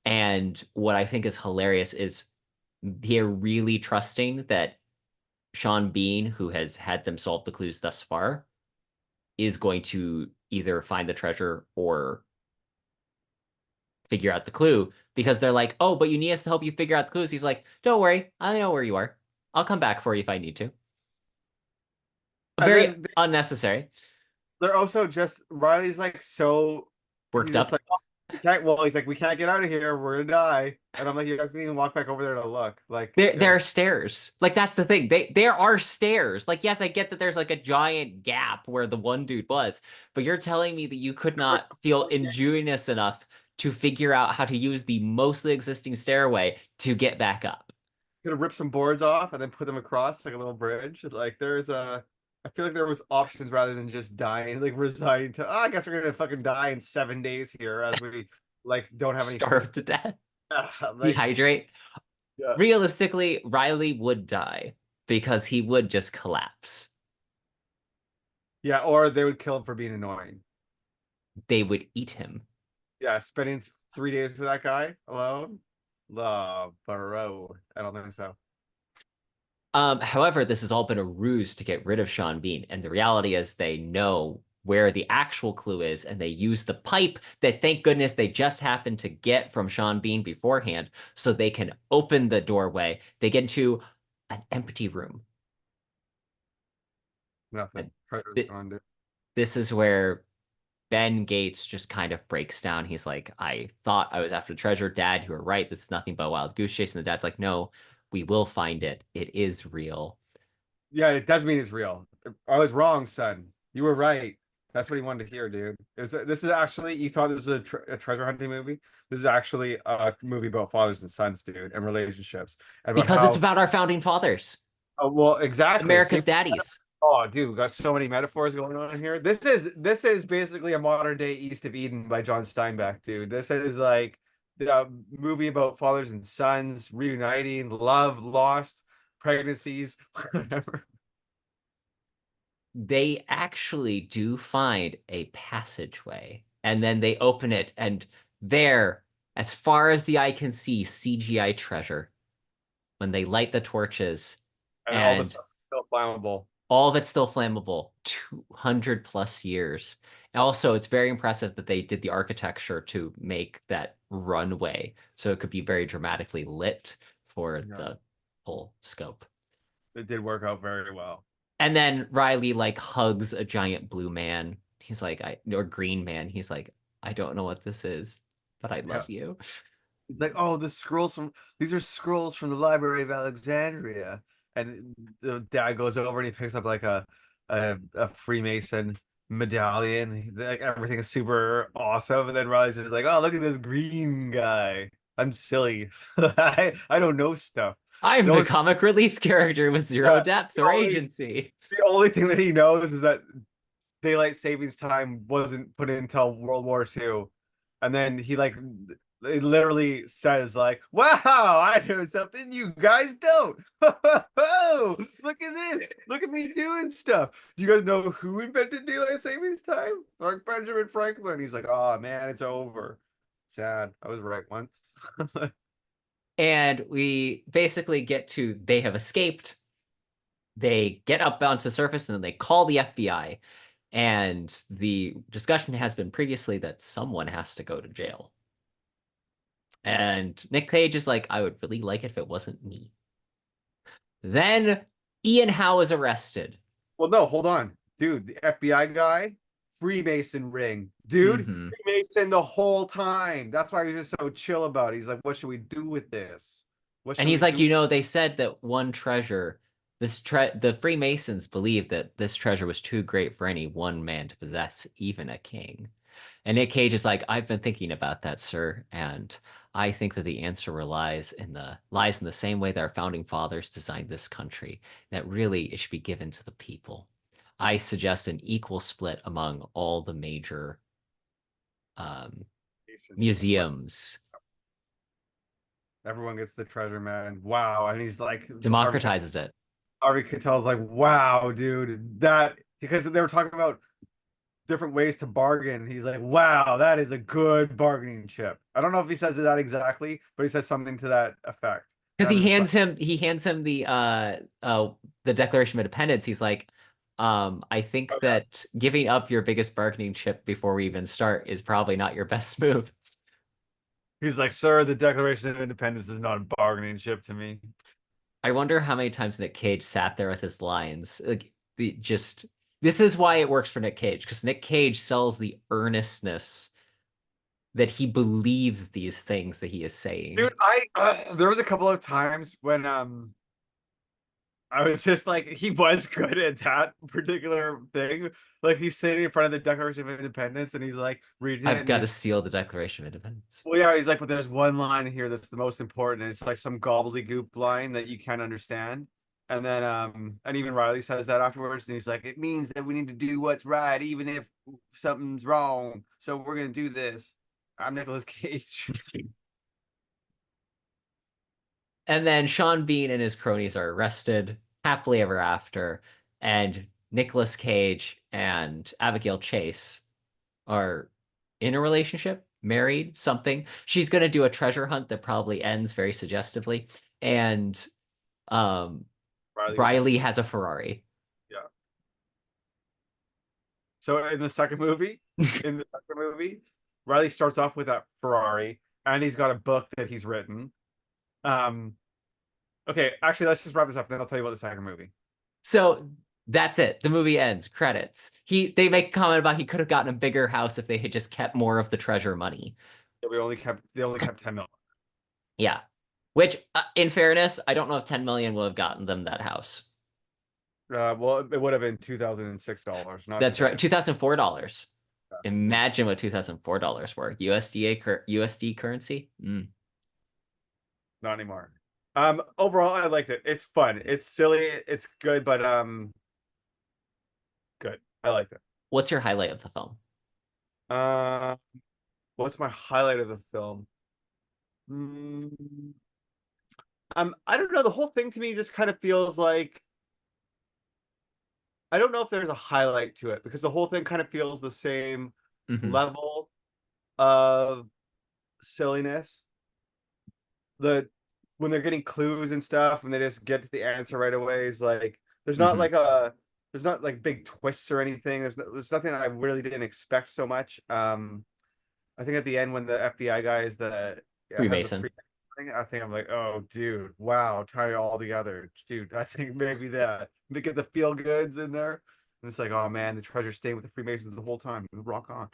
And what I think is hilarious is they're really trusting that Sean Bean, who has had them solve the clues thus far, is going to either find the treasure or figure out the clue because they're like, oh, but you need us to help you figure out the clues. He's like, don't worry, I know where you are. I'll come back for you if I need to. And Very then unnecessary. they're also just Riley's like so he's Worked just up. like, oh, we can't. Well, he's like, we can't get out of here. We're gonna die. And I'm like, you guys didn't even walk back over there to look. Like, There are stairs. Like that's the thing. There are stairs. Like yes, I get that there's like a giant gap where the one dude was, but you're telling me that you could not feel ingenious enough to figure out how to use the mostly existing stairway to get back up. could have ripped some boards off and then put them across like a little bridge. Like there's a, I feel like there was options rather than just dying, like resigning to. Oh, I guess we're gonna fucking die in 7 days here as we like don't have any food. Starve to death, Like dehydrate. yeah, Realistically, Riley would die because he would just collapse. yeah, or they would kill him for being annoying. They would eat him. Yeah, spending 3 days with that guy alone. Love, bro. I don't think so. However, this has all been a ruse to get rid of Sean Bean, and the reality is they know where the actual clue is, and they use the pipe that, thank goodness, they just happened to get from Sean Bean beforehand, so they can open the doorway. They get into an empty room. And Nothing. Treasure's th gone, dude. this is where Ben Gates just kind of breaks down. He's like, I thought I was after treasure. Dad, you were right. This is nothing but a wild goose chase. And the dad's like, no, we will find it. It is real. Yeah, it does mean it's real. I was wrong, son. You were right. That's what he wanted to hear, dude. This is actually, you thought this was a treasure hunting movie. This is actually a movie about fathers and sons, dude, and relationships, and about Because it's how. about our founding fathers, Oh, well, exactly. See, America's daddies. oh, dude, we got so many metaphors going on here. This is basically a modern day East of Eden by John Steinbeck, dude. This is like the movie about fathers and sons reuniting, love, lost, pregnancies, whatever. They actually do find a passageway, and then they open it, and there, as far as the eye can see, CGI treasure. When they light the torches, And all the and stuff is still flammable. all of it's still flammable 200 plus years. And also, it's very impressive that they did the architecture to make that runway so it could be very dramatically lit for Yeah, the whole scope. it did work out very well. And then Riley like hugs a giant blue man. He's like, or green man. He's like, I don't know what this is, but I Yeah. love you. Like, oh, these are scrolls from the Library of Alexandria. And the dad goes over and he picks up like a Freemason medallion. Like everything is super awesome. And then Riley's just like, oh, look at this green guy. I'm silly. I don't know stuff. I'm The the only, comic relief character with zero yeah, depth the or only agency. the only thing that he knows is that daylight savings time wasn't put in until World War II. And then he like it literally says like, "Wow, I know something you guys don't. Look at this! Look at me doing stuff. Do you guys know who invented daylight savings time? Like Benjamin Franklin." He's like, "Oh man, it's over. Sad. I was right once." And we basically get to they have escaped. They get up onto the surface and then they call the FBI. And the discussion has been previously that someone has to go to jail. And Nick Cage is like, I would really like it if it wasn't me. Then Ian Howe is arrested. Well, no, hold on, dude. The FBI guy, Freemason ring, dude. Mm-hmm. Freemason the whole time. That's why he's just so chill about it. He's like, "What should we do with this? What And should he's we like, do?" they said that one treasure, the Freemasons believed that this treasure was too great for any one man to possess, even a king. And Nick Cage is like, I've been thinking about that, sir, and I think that the answer lies in the same way that our founding fathers designed this country, that really it should be given to the people. I suggest an equal split among all the major um, museums. Everyone gets the treasure, man. Wow. And he's like, Democratizes it. Harvey Keitel's like, wow, dude, that because they were talking about different ways to bargain. He's like, wow, that is a good bargaining chip. I don't know if he says that exactly, but he says something to that effect. Because And I'm just like, he hands him the Declaration of Independence. He's like, I think Okay. that giving up your biggest bargaining chip before we even start is probably not your best move. He's like, sir, the Declaration of Independence is not a bargaining chip to me. I wonder how many times Nick Cage sat there with his lines. Like the just this is why it works for Nick Cage, because Nick Cage sells the earnestness that he believes these things that he is saying. Dude, I there was a couple of times when I was just like, he was good at that particular thing. Like he's sitting in front of the Declaration of Independence and he's like reading it I've and got to he's seal the Declaration of Independence. well, yeah, he's like, but there's one line here that's the most important, and it's like some gobbledygook line that you can't understand. And then and even Riley says that afterwards, and he's like, it means that we need to do what's right, even if something's wrong. So we're gonna do this. I'm Nicolas Cage. And then Sean Bean and his cronies are arrested happily ever after, and Nicolas Cage and Abigail Chase are in a relationship, married, something. She's going to do a treasure hunt that probably ends very suggestively. And um, Riley gets a Riley has a Ferrari. yeah. So in the second movie, Riley starts off with that Ferrari, and he's got a book that he's written. Um, okay, actually, let's just wrap this up, then I'll tell you about the second movie. So that's it. The movie ends. Credits. They make a comment about he could have gotten a bigger house if they had just kept more of the treasure money. They only kept 10 million. Yeah. Which, in fairness, I don't know if 10 million will have gotten them that house. Well, it would have been $2006, not That's right. today. $2004. Imagine what $2004 were. USD currency. Mm. Not anymore. Overall, I liked it. It's fun. It's silly. It's good, but good. I liked it. What's your highlight of the film? Uh, what's my highlight of the film? Mm, I don't know. The whole thing to me just kind of feels like I don't know if there's a highlight to it because the whole thing kind of feels the same Hmm. level of silliness. The when they're getting clues and stuff and they just get to the answer right away is like Hmm. there's not like big twists or anything. There's nothing I really didn't expect so much. I think at the end when the FBI guy is the has the Freemason. free thing, I think I'm like, oh dude, wow, tie it all together. Dude, I think maybe that make it the feel goods in there. And it's like, oh man, the treasure staying with the Freemasons the whole time. Rock on.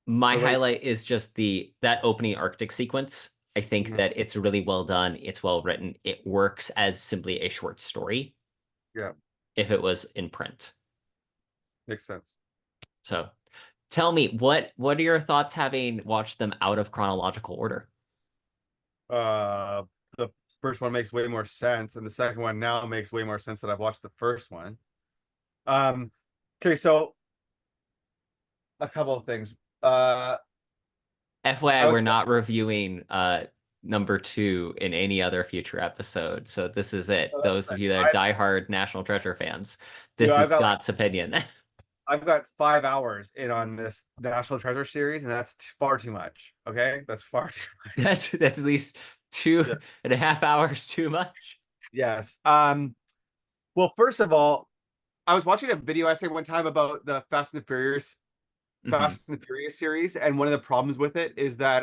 My But wait, highlight is just the that opening Arctic sequence. I think mhm, that it's really well done. It's well written. It works as simply a short story yeah, if it was in print. makes sense. So tell me, what are your thoughts having watched them out of chronological order? Uh, the first one makes way more sense, and the second one now makes way more sense that I've watched the first one. Um, okay, so a couple of things. I FYI, was we're not reviewing number two in any other future episode. So this is it. Those of you that are diehard National Treasure fans, dude, this is Scott's opinion. I've got 5 hours in on this National Treasure series, and that's far too much. Okay, that's far too much. That's at least two Yeah. and a half hours too much. Yes. Well, first of all, I was watching a video essay one time about the Hmm. Fast and the Furious series, and one of the problems with it is that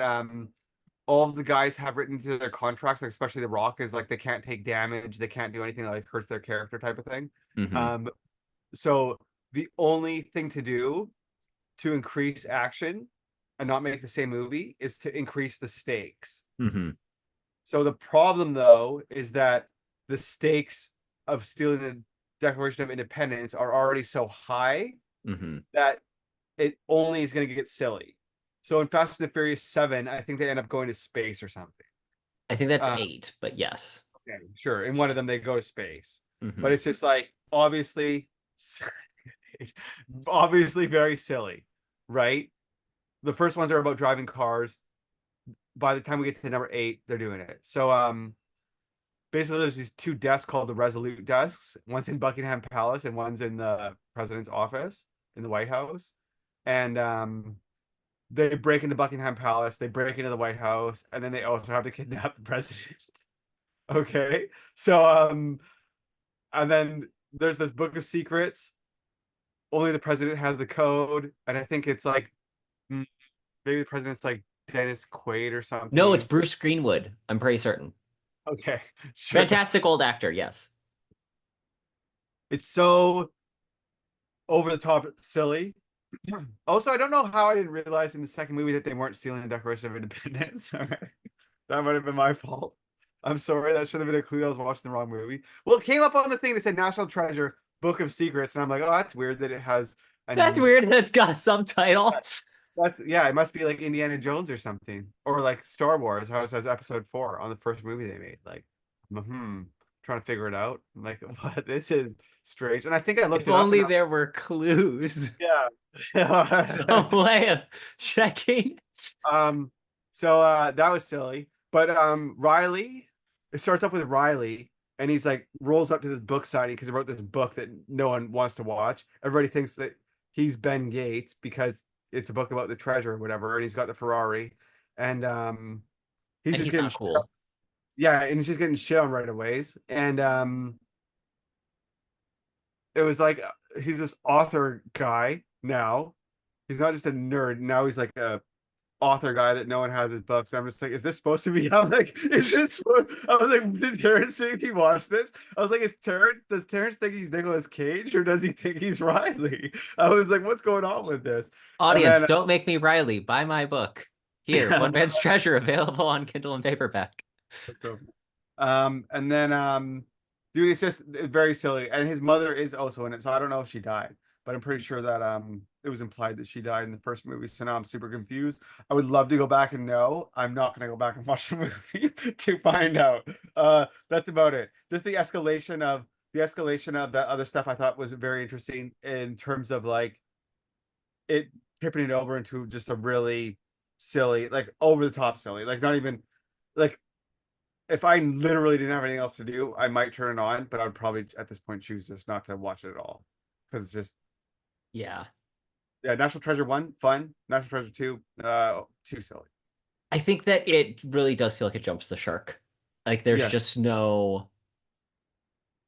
all of the guys have written into their contracts, like especially The Rock, is like they can't take damage, they can't do anything that like hurts their character type of thing. Hmm. Um, so the only thing to do to increase action and not make the same movie is to increase the stakes. Hmm. So the problem though is that the stakes of stealing the Declaration of Independence are already so high Hmm. that it only is going to get silly. So in Fast and the Furious 7, I think they end up going to space or something. I think that's Uh, 8, but yes. okay, sure. In one of them, they go to space, but Hmm. it's just like obviously very silly, right? The first ones are about driving cars. By the time we get to number 8, they're doing it. So basically there's these two desks called the Resolute desks. One's in Buckingham Palace and one's in the president's office in the White House. And they break into Buckingham Palace, they break into the White House, and then they also have to kidnap the president. Okay. So and then there's this book of secrets. Only the president has the code, and I think it's like mm, maybe the president's like Dennis Quaid or No, it's something. Bruce Greenwood. I'm pretty certain. Okay, sure. Fantastic old actor, yes. It's so over the top silly. Also, I don't know how I didn't realize in the second movie that they weren't stealing the Declaration of Independence. That might have been my fault. I'm sorry. That should have been a clue. I was watching the wrong movie. Well, it came up on the thing that said National Treasure, Book of Secrets, and I'm like, oh, that's weird that it has That's an. weird. That's got a subtitle. That's yeah. It must be like Indiana Jones or something, or like Star Wars. How it says Episode 4 on the first movie they made. Like, trying to figure it out. I'm like, what? This is strange. And I think I looked If it up, and only there were clues. yeah. Some way of checking. Um, that was silly. But Riley, it starts off with Riley, and he's like rolls up to this book signing because he wrote this book that no one wants to watch. Everybody thinks that he's Ben Gates because it's a book about the treasure or whatever, and he's got the Ferrari, and he's And just he's getting not cool. yeah, and he's just getting shit on right away. And it was like he's this author guy now. He's not just a nerd. Now he's like a author guy that no one has his books. I'm just like, is this supposed to be? I'm like, is this? I was like, did Terrence make me watch this? I was like, does Terrence think he's Nicolas Cage or does he think he's Riley? I was like, what's going on with this? And Audience, then, don't make me Riley. Buy my book. Here, yeah, One Man's Treasure, available on Kindle and paperback. so, and then, dude, it's just very silly. And his mother is also in it, so I don't know if she died, but I'm pretty sure that it was implied that she died in the first movie. So now I'm super confused. I would love to go back and know. I'm not gonna go back and watch the movie to find out. That's about it. Just the escalation of the other stuff I thought was very interesting in terms of like it tipping it over into just a really silly, like over the top silly, like not even like if I literally didn't have anything else to do, I might turn it on, but I would probably at this point choose just not to watch it at all because it's just Yeah. yeah. National Treasure one fun, National Treasure two, too silly. I think that it really does feel like it jumps the shark. Like there's Yeah, just no,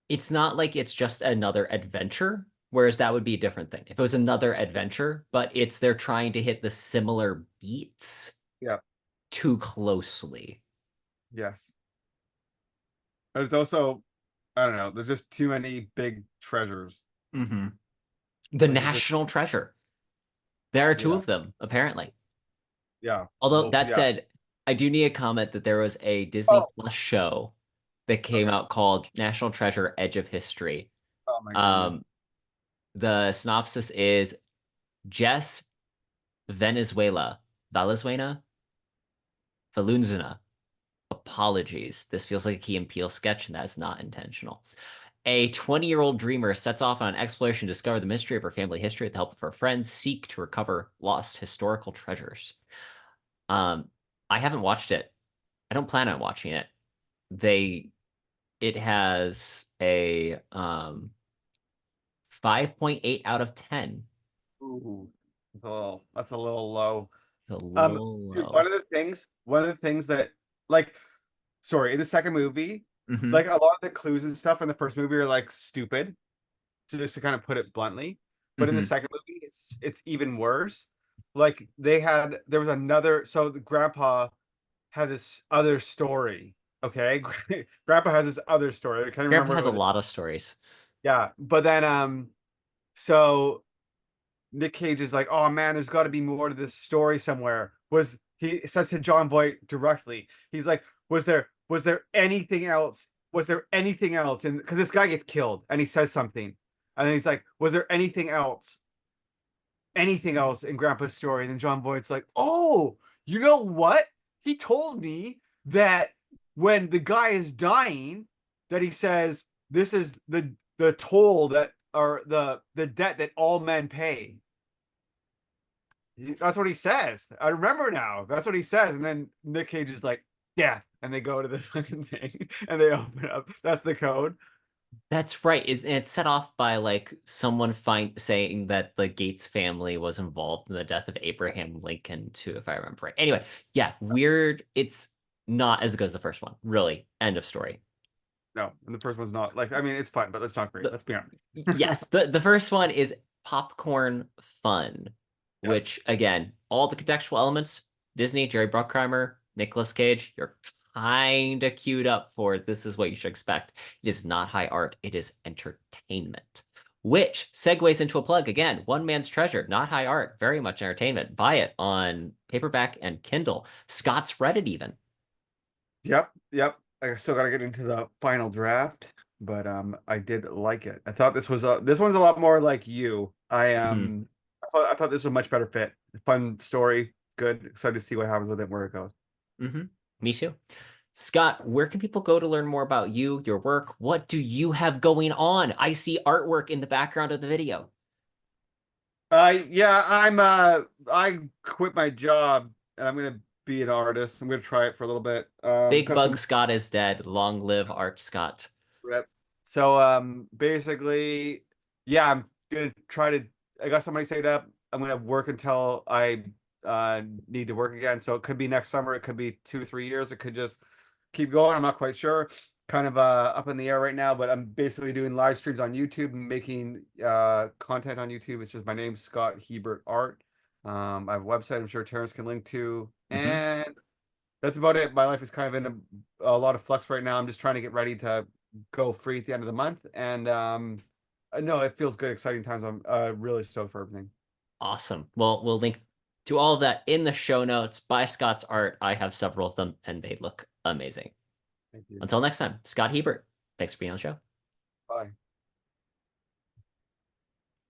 it's not like it's just another adventure, whereas that would be a different thing. If it was another adventure, but it's they're trying to hit the similar beats yeah, too closely. yes. There's also I don't know. There's just too many big treasures. Hmm. The Like it's just national treasure. There are two yeah, of them, apparently. yeah. Although Well, that yeah. said, I do need a comment that there was a Disney Oh, Plus show that came okay. out called National Treasure: Edge of History. Oh my goodness. Um, the synopsis is Jess Valenzuela, Valunzina. Apologies. This feels like a Key and Peele sketch, and that is not intentional. A 20-year-old dreamer sets off on an exploration to discover the mystery of her family history with the help of her friends, seek to recover lost historical treasures. Um, I haven't watched it. I don't plan on watching it. They it has a 5.8 out of 10. Ooh, that's a little low. It's a Um, little dude, low. one of the things that like, sorry, in the second movie, Hmm. like a lot of the clues and stuff in the first movie are like stupid, to just to kind of put it bluntly. But in the Hmm. second movie, it's even worse. Like there was another, so the grandpa had this other story. Okay, grandpa has this other story. I can't Grandpa remember has a what it. lot of stories. Yeah, but then so Nick Cage is like, "Oh man, there's got to be more to this story somewhere." Was he says to John Voight directly? He's like, "Was there anything else? Was there anything else?" And because this guy gets killed, and he says something, and then he's like, "Was there anything else? Anything else in Grandpa's story?" And then John Voight's like, "Oh, you know what? He told me that when the guy is dying, that he says this is the toll that or the debt that all men pay." That's what he says. I remember now. That's what he says. And then Nick Cage is like, death. And they go to the fucking thing and they open up. That's the code. That's right. It's set off by like someone saying that the Gates family was involved in the death of Abraham Lincoln too, if I remember right. Anyway, yeah, weird. It's not as good as the first one, really. End of story. No, and the first one's not like I mean it's fun, but it's not great. The, Let's be honest. yes, the first one is popcorn fun, Yep. which again, all the contextual elements, Disney, Jerry Bruckheimer, Nicolas Cage, you're kind of queued up for. This is what you should expect. It is not high art, it is entertainment. Which segues into a plug again, One Man's Treasure, not high art, very much entertainment. Buy it on paperback and Kindle. Scott's read it even. Yep. Yep. I still gotta get into the final draft, but I did like it. I thought this one's a lot more like you. Hmm. I thought this was a much better fit. Fun story, good. Excited to see what happens with it, where it goes. Hmm. Me too. Scott, where can people go to learn more about you, your work? What do you have going on? I see artwork in the background of the video. Yeah, I quit my job and I'm gonna be an artist. I'm gonna try it for a little bit. Big Got Bug some Scott is dead. Long live Art Scott. rep. So basically, yeah, I'm gonna try to I got somebody saved up. I'm gonna work until I need to work again. So it could be next summer, it could be 2 3 years, it could just keep going. I'm not quite sure. Kind of up in the air right now, but I'm basically doing live streams on YouTube and making content on YouTube. It's just my name, Scott Hebert Art. I have a website I'm sure Terrence can link to. Hmm. And that's about it. My life is kind of in a lot of flux right now. I'm just trying to get ready to go free at the end of the month. And no, it feels good, exciting times. I'm really stoked for everything. Awesome. Well, we'll link to all of that in the show notes. Buy Scott's art. I have several of them, and they look amazing. Thank you. Until next time, Scott Hebert. Thanks for being on the show. Bye.